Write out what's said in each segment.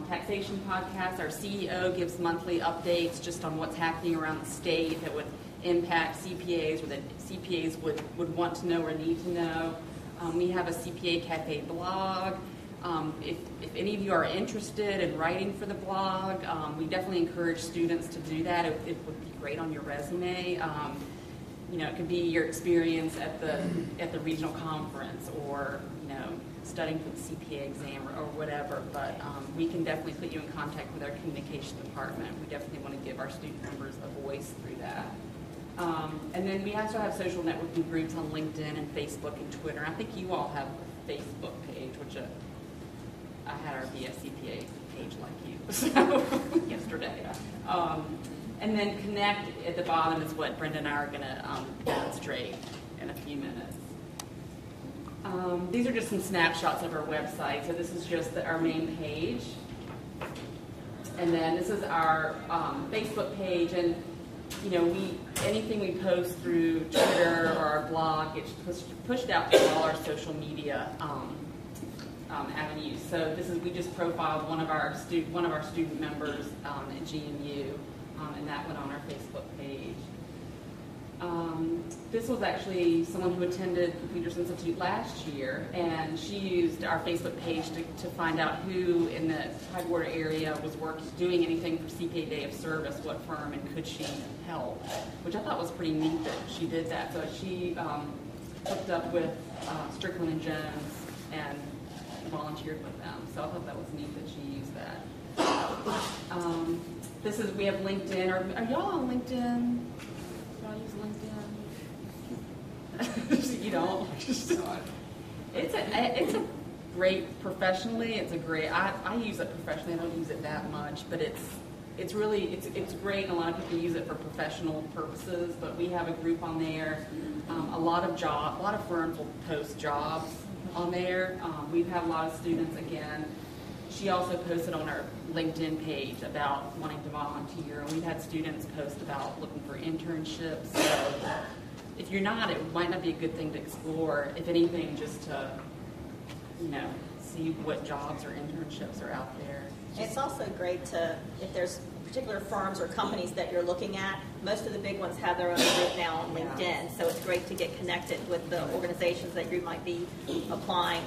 taxation podcast. Our CEO gives monthly updates just on what's happening around the state that would impact CPAs or that CPAs would want to know or need to know. We have a CPA Cafe blog. If any of you are interested in writing for the blog, we definitely encourage students to do that. It would be great on your resume. You know, it could be your experience at the regional conference, or you know, studying for the CPA exam or whatever. But we can definitely put you in contact with our communication department. We definitely want to give our student members a voice through that. And then we also have social networking groups on LinkedIn and Facebook and Twitter. I think you all have a Facebook page, which I had our VSCPA page like you so yesterday. And then Connect at the bottom is what Brenda and I are going to demonstrate in a few minutes. These are just some snapshots of our website. So this is just our main page. And then this is our Facebook page. And you know, anything we post through Twitter or our blog gets pushed out to all our social media avenues. So we just profiled one of our student members at GMU, and that went on our Facebook page. This was actually someone who attended the Peters Institute last year, and she used our Facebook page to find out who in the Tidewater area was doing anything for CPA Day of Service, what firm, and could she help, which I thought was pretty neat that she did that. So she hooked up with Strickland and Jones and volunteered with them. So I thought that was neat that she used that. We have LinkedIn. Are y'all on LinkedIn? Y'all use LinkedIn? You don't? It's a great professionally. It's a great. I use it professionally. I don't use it that much, but it's really great. And a lot of people use it for professional purposes. But we have a group on there. A lot of firms will post jobs on there. We've had a lot of students. Again, she also posted on our LinkedIn page about wanting to volunteer, and we've had students post about looking for internships. So if you're not, it might not be a good thing to explore. If anything, just to see what jobs or internships are out there. It's also great if there's particular firms or companies that you're looking at. Most of the big ones have their own group now on LinkedIn, so it's great to get connected with the organizations that you might be applying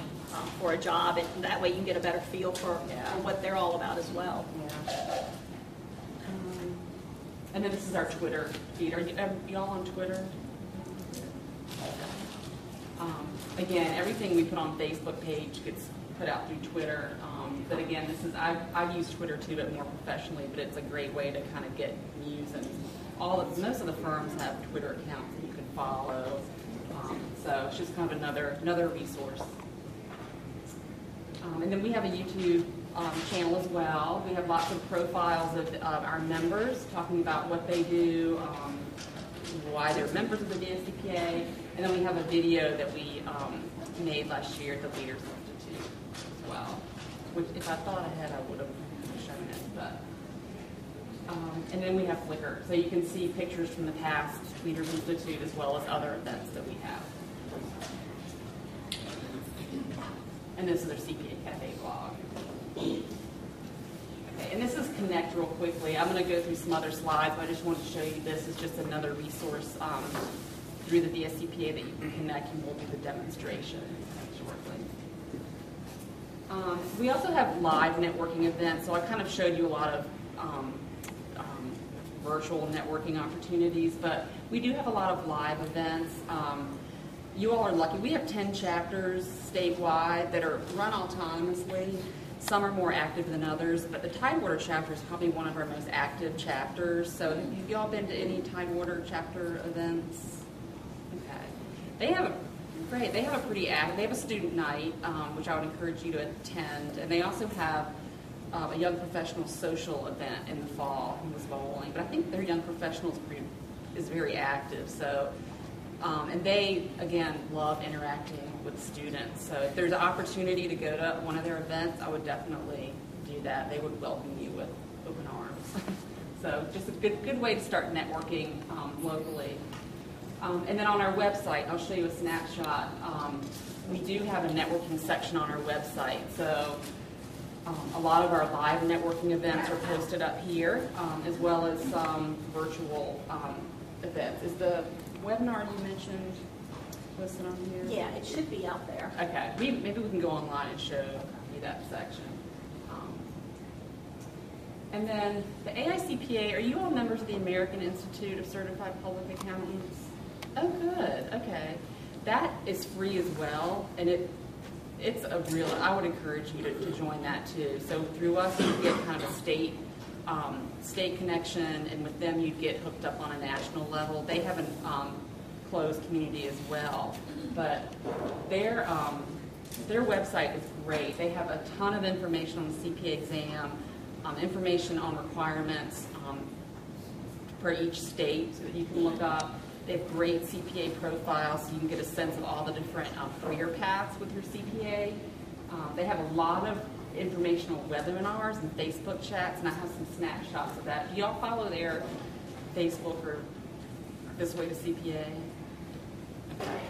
for a job, and that way you can get a better feel for what they're all about as well. Yeah. And then this is our Twitter feed. Are y'all on Twitter? Again, everything we put on Facebook page gets put out through Twitter. But again, I use Twitter too, but more professionally. But it's a great way to kind of get news, and most of the firms have Twitter accounts that you can follow. So it's just kind of another resource. And then we have a YouTube channel as well. We have lots of profiles of our members talking about what they do, why they're members of the VSCPA, and then we have a video that we made last year at the Leaders Institute as well. Which, if I thought I had, I would have shown it. But and then we have Flickr, so you can see pictures from the past Leaders Institute as well as other events that we have. And this is our CPA Cafe blog. Okay, and this is Connect real quickly. I'm going to go through some other slides, but I just wanted to show you this is just another resource through the VSCPA that you can connect, and we'll do the demonstration shortly. We also have live networking events, so I kind of showed you a lot of virtual networking opportunities, but we do have a lot of live events. You all are lucky. We have 10 chapters statewide that are run autonomously. Some are more active than others, but the Tidewater chapter is probably one of our most active chapters. So have you all been to any Tidewater chapter events? Okay. They have a pretty active, they have a student night, which I would encourage you to attend, and they also have a young professional social event in the fall in bowling. But I think their young professionals group is very active. So, and they again love interacting with students. So if there's an opportunity to go to one of their events, I would definitely do that. They would welcome you with open arms. So just a good way to start networking locally. And then on our website, I'll show you a snapshot. We do have a networking section on our website. So A lot of our live networking events are posted up here, as well as some virtual events. Is the webinar you mentioned listed on here? Yeah, it should be out there. Okay, maybe we can go online and show you that section. And then the AICPA, are you all members of the American Institute of Certified Public Accountants? Oh, good. Okay. That is free as well, and it's a real, I would encourage you to join that too. So through us, you get kind of a state connection, and with them you get hooked up on a national level. They have a closed community as well, but their website is great. They have a ton of information on the CPA exam, information on requirements for each state so that you can look up. They have great CPA profiles so you can get a sense of all the different career paths with your CPA. They have a lot of informational webinars and Facebook chats, and I have some snapshots of that. Do y'all follow their Facebook or This Way to CPA?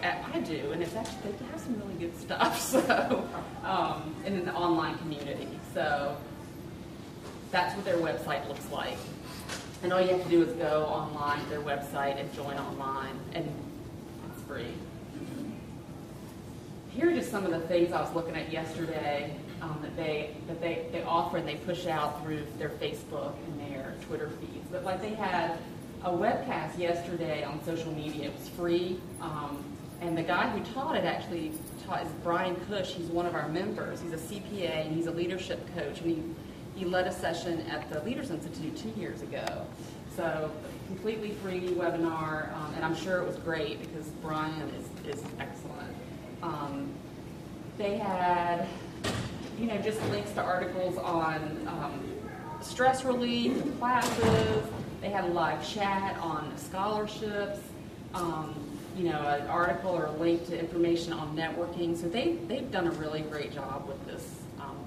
I do, and it's actually, they have some really good stuff. So, and in the online community. So that's what their website looks like. And all you have to do is go online to their website and join online, and it's free. Here are just some of the things I was looking at yesterday that they offer and they push out through their Facebook and their Twitter feeds. But like they had a webcast yesterday on social media. It was free, and the guy who taught it actually is Brian Cush. He's one of our members. He's a CPA and he's a leadership coach, and he led a session at the Leaders Institute 2 years ago. So completely free webinar, and I'm sure it was great because Brian is excellent. They had, just links to articles on stress relief, classes. They had a live chat on scholarships, an article or a link to information on networking. So they've done a really great job with this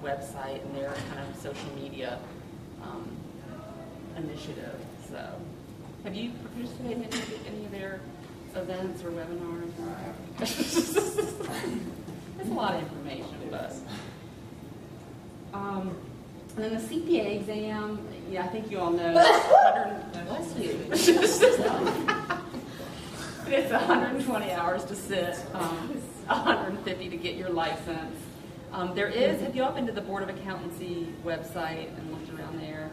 website and their kind of social media initiative. So, have you participated in any of their events or webinars? It's a lot of information, but. And then the CPA exam, I think you all know, bless you. It's 120 hours to sit, 150 to get your license. Have you all been to the Board of Accountancy website and looked around there?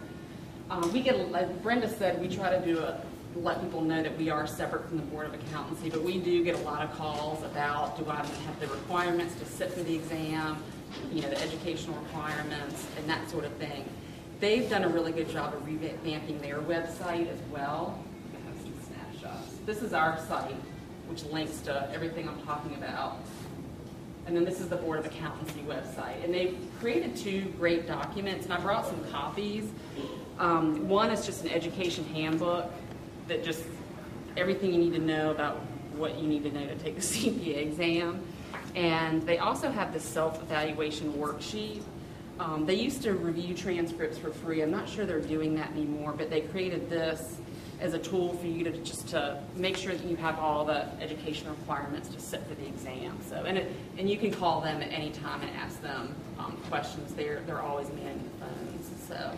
We get, like Brenda said, we try to let people know that we are separate from the Board of Accountancy, but we do get a lot of calls about, do I have the requirements to sit for the exam, the educational requirements, and that sort of thing. They've done a really good job of revamping their website as well. I have some snapshots. This is our site, which links to everything I'm talking about. And then this is the Board of Accountancy website. And they've created 2 great documents, and I brought some copies. One is just an education handbook that just everything you need to know about what you need to know to take the CPA exam. And they also have this self-evaluation worksheet. They used to review transcripts for free. I'm not sure they're doing that anymore, but they created this as a tool for you to make sure that you have all the education requirements to sit for the exam. So, and you can call them at any time and ask them questions. They're always manning the phones. So,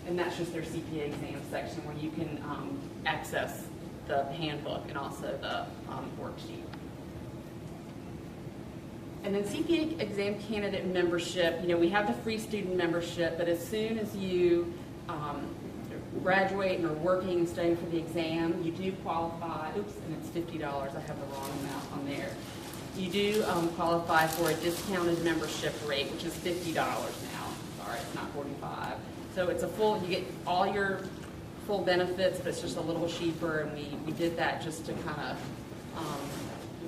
and that's just their CPA exam section where you can access the handbook and also the worksheet. And then CPA exam candidate membership. We have the free student membership, but as soon as you graduate and are working and studying for the exam, you do qualify. Oops, and it's $50. I have the wrong amount on there. You do qualify for a discounted membership rate, which is $50 now. Sorry, it's not $45. So it's you get all your full benefits, but it's just a little cheaper, and we did that just to kind of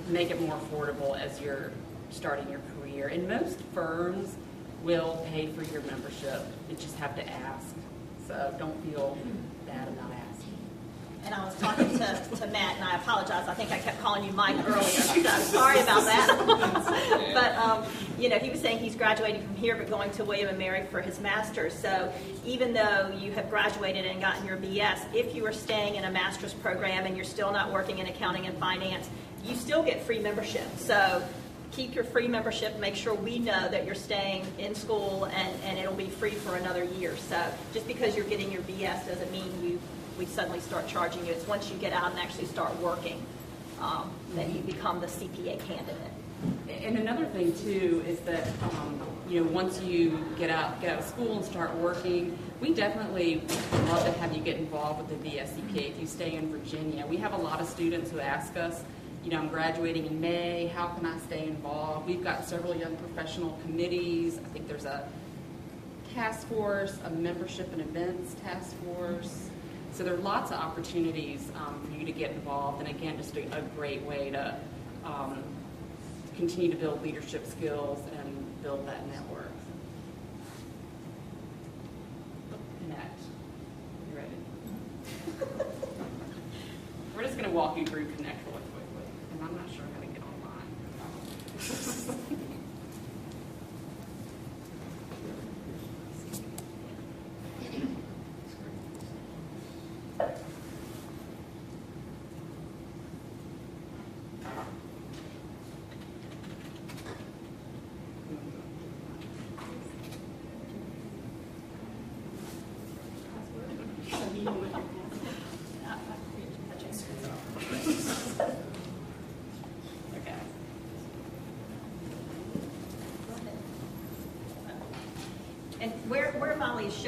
make it more affordable as you're starting your career. And most firms will pay for your membership. You just have to ask. So don't feel bad about asking. And I was talking to Matt, and I apologize. I think I kept calling you Mike earlier. So I'm sorry about that. But, he was saying he's graduating from here but going to William & Mary for his master's. So even though you have graduated and gotten your BS, if you are staying in a master's program and you're still not working in accounting and finance, you still get free membership. So keep your free membership, make sure we know that you're staying in school, and it'll be free for another year. So just because you're getting your BS doesn't mean we suddenly start charging you. It's once you get out and actually start working that you become the CPA candidate. And another thing too is that once you get out of school and start working, we definitely love to have you get involved with the VSCPA if you stay in Virginia. We have a lot of students who ask us, I'm graduating in May, how can I stay involved? We've got several young professional committees. I think there's a task force, a membership and events task force. So there are lots of opportunities for you to get involved, and again, just a great way to continue to build leadership skills and build that network. Connect. You ready? We're just going to walk you through Connect really quickly, and I'm not sure how to get online. Okay. And where Molly is showing